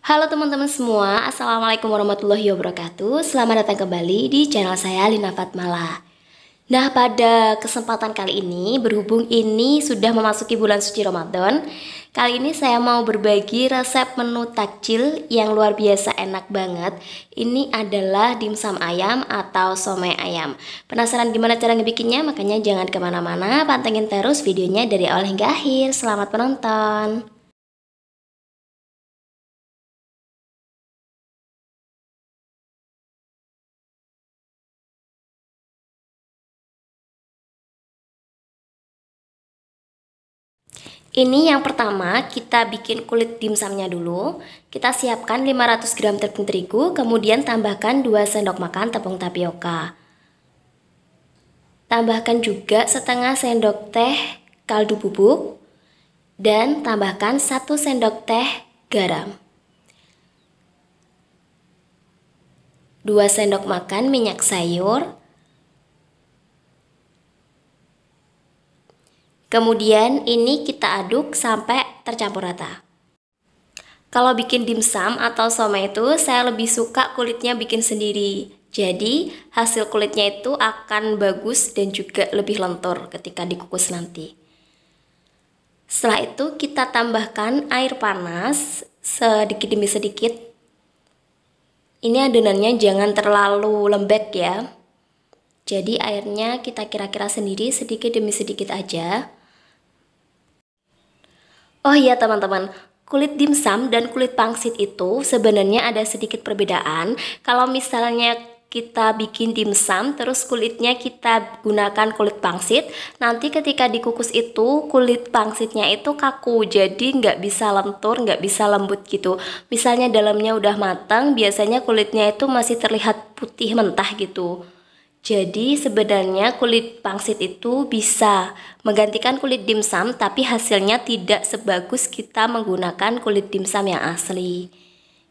Halo teman-teman semua, Assalamualaikum warahmatullahi wabarakatuh. Selamat datang kembali di channel saya Lina Fatmala. Nah, pada kesempatan kali ini, berhubung ini sudah memasuki bulan suci Ramadan, kali ini saya mau berbagi resep menu takjil yang luar biasa enak banget. Ini adalah dimsum ayam atau somai ayam. Penasaran gimana cara ngebikinnya? Makanya jangan kemana-mana, pantengin terus videonya dari awal hingga akhir. Selamat menonton! Ini yang pertama, kita bikin kulit dimsumnya dulu. Kita siapkan 500 gram tepung terigu, kemudian tambahkan 2 sendok makan tepung tapioka. Tambahkan juga setengah sendok teh kaldu bubuk dan tambahkan 1 sendok teh garam. 2 sendok makan minyak sayur. Kemudian ini kita aduk sampai tercampur rata. Kalau bikin dimsum atau somai itu saya lebih suka kulitnya bikin sendiri. Jadi hasil kulitnya itu akan bagus dan juga lebih lentur ketika dikukus nanti. Setelah itu kita tambahkan air panas sedikit demi sedikit. Ini adonannya jangan terlalu lembek ya. Jadi airnya kita kira-kira sendiri sedikit demi sedikit aja. Oh iya teman-teman, kulit dimsum dan kulit pangsit itu sebenarnya ada sedikit perbedaan. Kalau misalnya kita bikin dimsum terus kulitnya kita gunakan kulit pangsit, nanti ketika dikukus itu kulit pangsitnya itu kaku, jadi nggak bisa lentur, nggak bisa lembut gitu. Misalnya dalamnya udah matang, biasanya kulitnya itu masih terlihat putih mentah gitu. Jadi sebenarnya kulit pangsit itu bisa menggantikan kulit dimsum, tapi hasilnya tidak sebagus kita menggunakan kulit dimsum yang asli.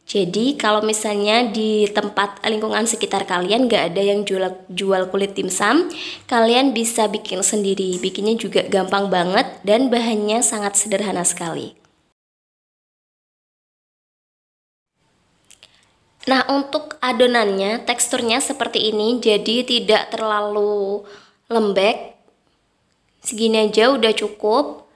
Jadi kalau misalnya di tempat lingkungan sekitar kalian gak ada yang jual kulit dimsum, kalian bisa bikin sendiri. Bikinnya juga gampang banget dan bahannya sangat sederhana sekali. Nah, untuk adonannya teksturnya seperti ini, jadi tidak terlalu lembek. Segini aja udah cukup.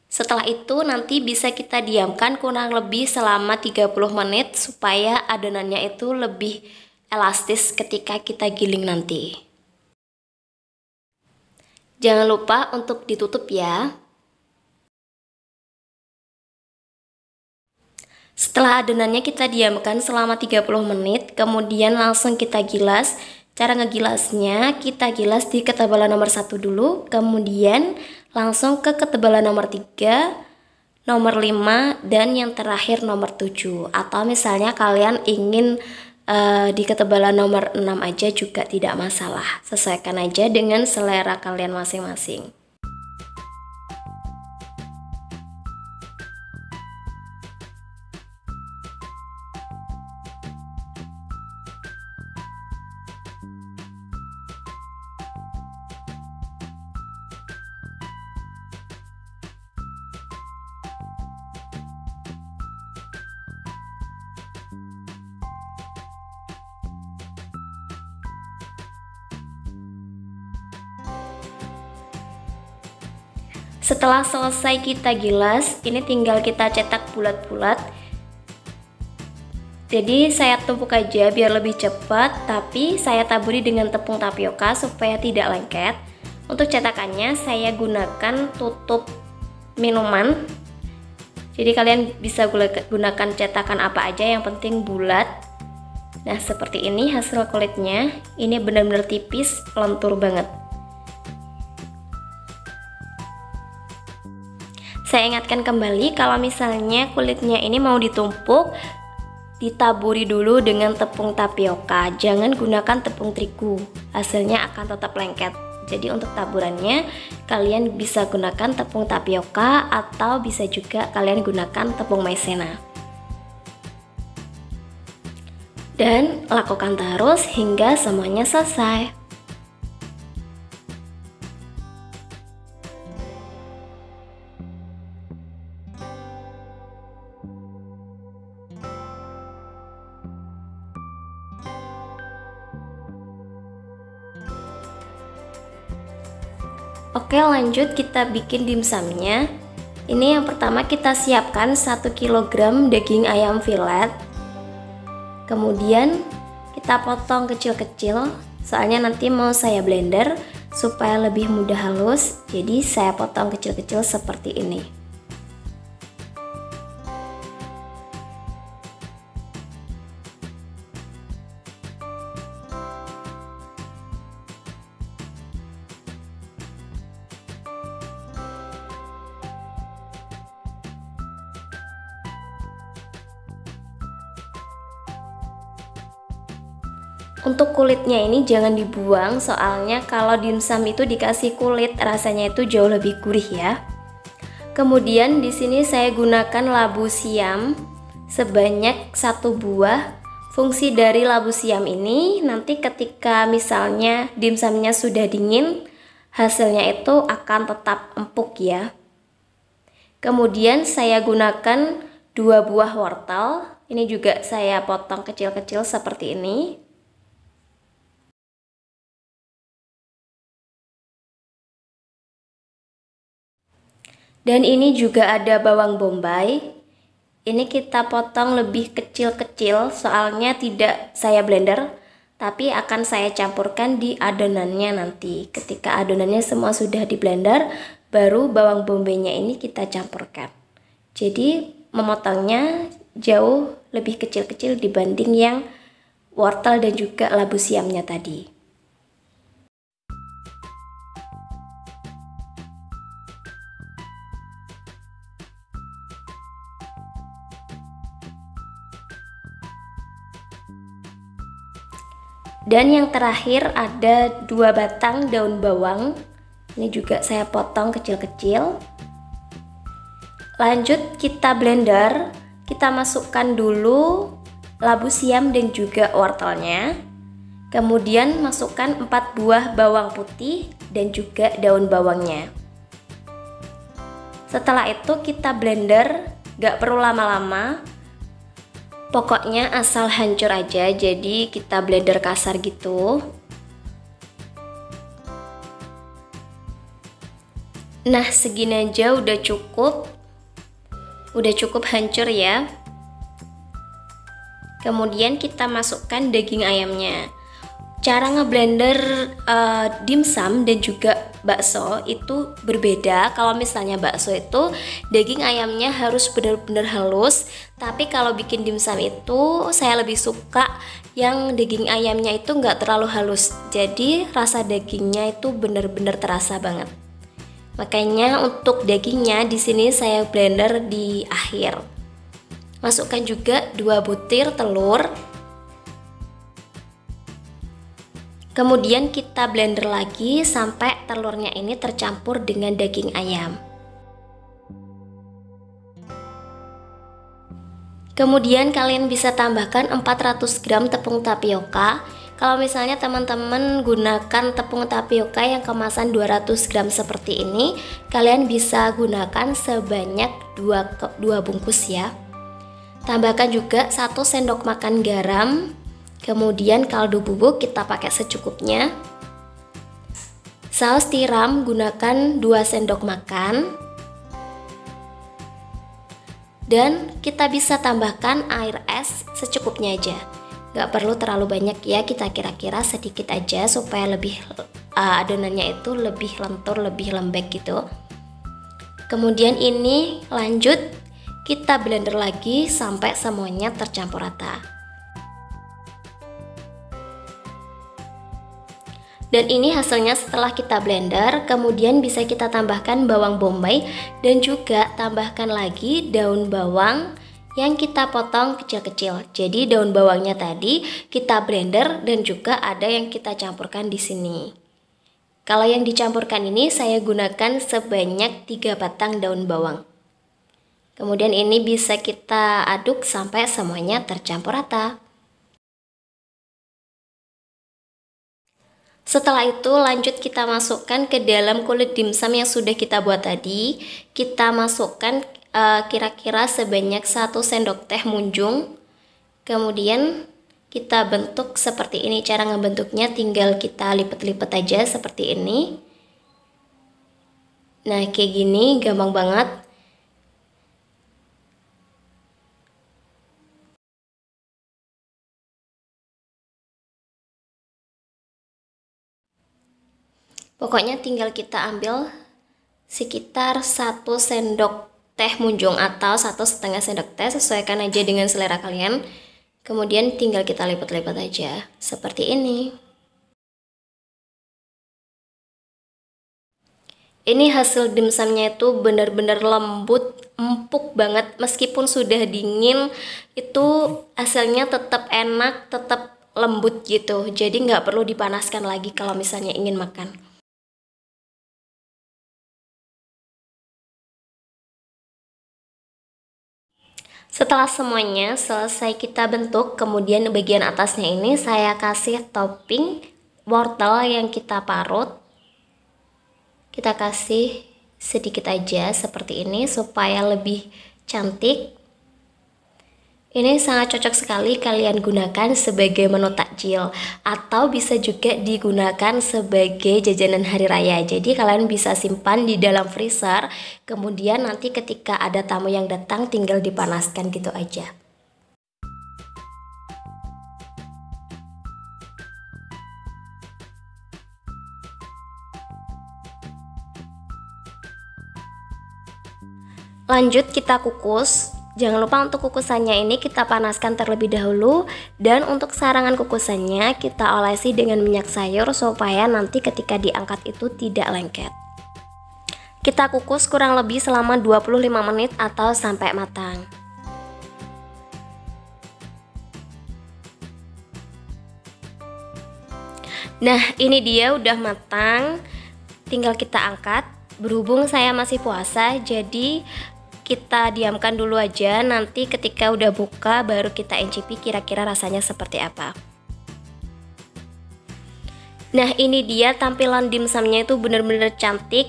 Setelah itu nanti bisa kita diamkan kurang lebih selama 30 menit supaya adonannya itu lebih elastis ketika kita giling nanti. Jangan lupa untuk ditutup ya. Setelah adonannya kita diamkan selama 30 menit, kemudian langsung kita gilas. Cara ngegilasnya, kita gilas di ketebalan nomor 1 dulu, kemudian langsung ke ketebalan nomor 3, nomor 5, dan yang terakhir nomor 7. Atau misalnya kalian ingin di ketebalan nomor 6 aja juga tidak masalah. Sesuaikan aja dengan selera kalian masing-masing. Setelah selesai kita gilas, ini tinggal kita cetak bulat-bulat. Jadi saya tumpuk aja biar lebih cepat, tapi saya taburi dengan tepung tapioka supaya tidak lengket. Untuk cetakannya saya gunakan tutup minuman. Jadi kalian bisa gunakan cetakan apa aja, yang penting bulat. Nah, seperti ini hasil kulitnya. Ini benar-benar tipis, lentur banget. Saya ingatkan kembali kalau misalnya kulitnya ini mau ditumpuk, ditaburi dulu dengan tepung tapioka. Jangan gunakan tepung terigu, hasilnya akan tetap lengket. Jadi untuk taburannya kalian bisa gunakan tepung tapioka atau bisa juga kalian gunakan tepung maizena. Dan lakukan terus hingga semuanya selesai. Oke, lanjut kita bikin dimsumnya. Ini yang pertama kita siapkan 1 kg daging ayam filet. Kemudian kita potong kecil-kecil, soalnya nanti mau saya blender supaya lebih mudah halus. Jadi saya potong kecil-kecil seperti ini. Untuk kulitnya ini jangan dibuang, soalnya kalau dimsum itu dikasih kulit rasanya itu jauh lebih gurih ya. Kemudian di sini saya gunakan labu siam sebanyak 1 buah. Fungsi dari labu siam ini nanti ketika misalnya dimsumnya sudah dingin, hasilnya itu akan tetap empuk ya. Kemudian saya gunakan 2 buah wortel. Ini juga saya potong kecil-kecil seperti ini. Dan ini juga ada bawang bombay. Ini kita potong lebih kecil-kecil, soalnya tidak saya blender, tapi akan saya campurkan di adonannya nanti. Ketika adonannya semua sudah di blender, baru bawang bombaynya ini kita campurkan. Jadi memotongnya jauh lebih kecil-kecil dibanding yang wortel dan juga labu siamnya tadi. Dan yang terakhir ada 2 batang daun bawang. Ini juga saya potong kecil-kecil. Lanjut kita blender. Kita masukkan dulu labu siam dan juga wortelnya. Kemudian masukkan 4 buah bawang putih dan juga daun bawangnya. Setelah itu kita blender, gak perlu lama-lama. Pokoknya asal hancur aja, jadi kita blender kasar gitu. Nah, segini aja udah cukup hancur ya. Kemudian kita masukkan daging ayamnya. Cara ngeblender dimsum dan juga bakso itu berbeda. Kalau misalnya bakso itu daging ayamnya harus benar-benar halus, tapi kalau bikin dimsum itu saya lebih suka yang daging ayamnya itu nggak terlalu halus. Jadi rasa dagingnya itu benar-benar terasa banget. Makanya untuk dagingnya di sini saya blender di akhir. Masukkan juga 2 butir telur. Kemudian kita blender lagi sampai telurnya ini tercampur dengan daging ayam. Kemudian kalian bisa tambahkan 400 gram tepung tapioka. Kalau misalnya teman-teman gunakan tepung tapioka yang kemasan 200 gram seperti ini, kalian bisa gunakan sebanyak 2 bungkus ya. Tambahkan juga 1 sendok makan garam. Kemudian kaldu bubuk kita pakai secukupnya. Saus tiram gunakan 2 sendok makan. Dan kita bisa tambahkan air es secukupnya aja. Gak perlu terlalu banyak ya, kita kira-kira sedikit aja supaya lebih adonannya itu lebih lentur, lebih lembek gitu. Kemudian ini lanjut kita blender lagi sampai semuanya tercampur rata. Dan ini hasilnya setelah kita blender. Kemudian bisa kita tambahkan bawang bombay dan juga tambahkan lagi daun bawang yang kita potong kecil-kecil. Jadi daun bawangnya tadi kita blender dan juga ada yang kita campurkan di sini. Kalau yang dicampurkan ini saya gunakan sebanyak 3 batang daun bawang. Kemudian ini bisa kita aduk sampai semuanya tercampur rata. Setelah itu lanjut kita masukkan ke dalam kulit dimsum yang sudah kita buat tadi. Kita masukkan kira-kira sebanyak 1 sendok teh munjung. Kemudian kita bentuk seperti ini. Cara ngebentuknya tinggal kita lipat-lipat aja seperti ini. Nah, kayak gini gampang banget. Pokoknya tinggal kita ambil sekitar 1 sendok teh munjung atau 1,5 sendok teh, sesuaikan aja dengan selera kalian. Kemudian tinggal kita lipat-lipat aja seperti ini. Ini hasil dimsumnya itu benar-benar lembut, empuk banget. Meskipun sudah dingin, itu hasilnya tetap enak, tetap lembut gitu. Jadi nggak perlu dipanaskan lagi kalau misalnya ingin makan. Setelah semuanya selesai kita bentuk, kemudian bagian atasnya ini saya kasih topping wortel yang kita parut. Kita kasih sedikit aja seperti ini supaya lebih cantik. Ini sangat cocok sekali kalian gunakan sebagai menu takjil atau bisa juga digunakan sebagai jajanan hari raya. Jadi kalian bisa simpan di dalam freezer, kemudian nanti ketika ada tamu yang datang tinggal dipanaskan gitu aja. Lanjut kita kukus. Jangan lupa untuk kukusannya ini kita panaskan terlebih dahulu, dan untuk sarangan kukusannya kita olesi dengan minyak sayur supaya nanti ketika diangkat itu tidak lengket. Kita kukus kurang lebih selama 25 menit atau sampai matang. Nah, ini dia udah matang, tinggal kita angkat. Berhubung saya masih puasa, jadi kita diamkan dulu aja, nanti ketika udah buka baru kita icipi kira-kira rasanya seperti apa. Nah, ini dia tampilan dimsumnya itu bener-bener cantik.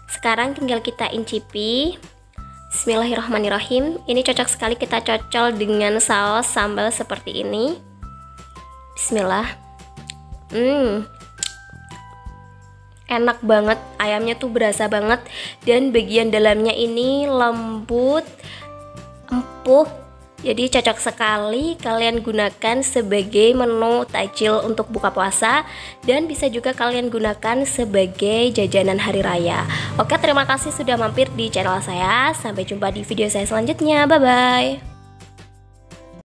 Sekarang tinggal kita icipi. Bismillahirrahmanirrahim. Ini cocok sekali kita cocol dengan saus sambal seperti ini. Bismillah. Enak banget, ayamnya tuh berasa banget, dan bagian dalamnya ini lembut, empuk. Jadi cocok sekali kalian gunakan sebagai menu takjil untuk buka puasa, dan bisa juga kalian gunakan sebagai jajanan hari raya. Oke, terima kasih sudah mampir di channel saya. Sampai jumpa di video saya selanjutnya. Bye bye.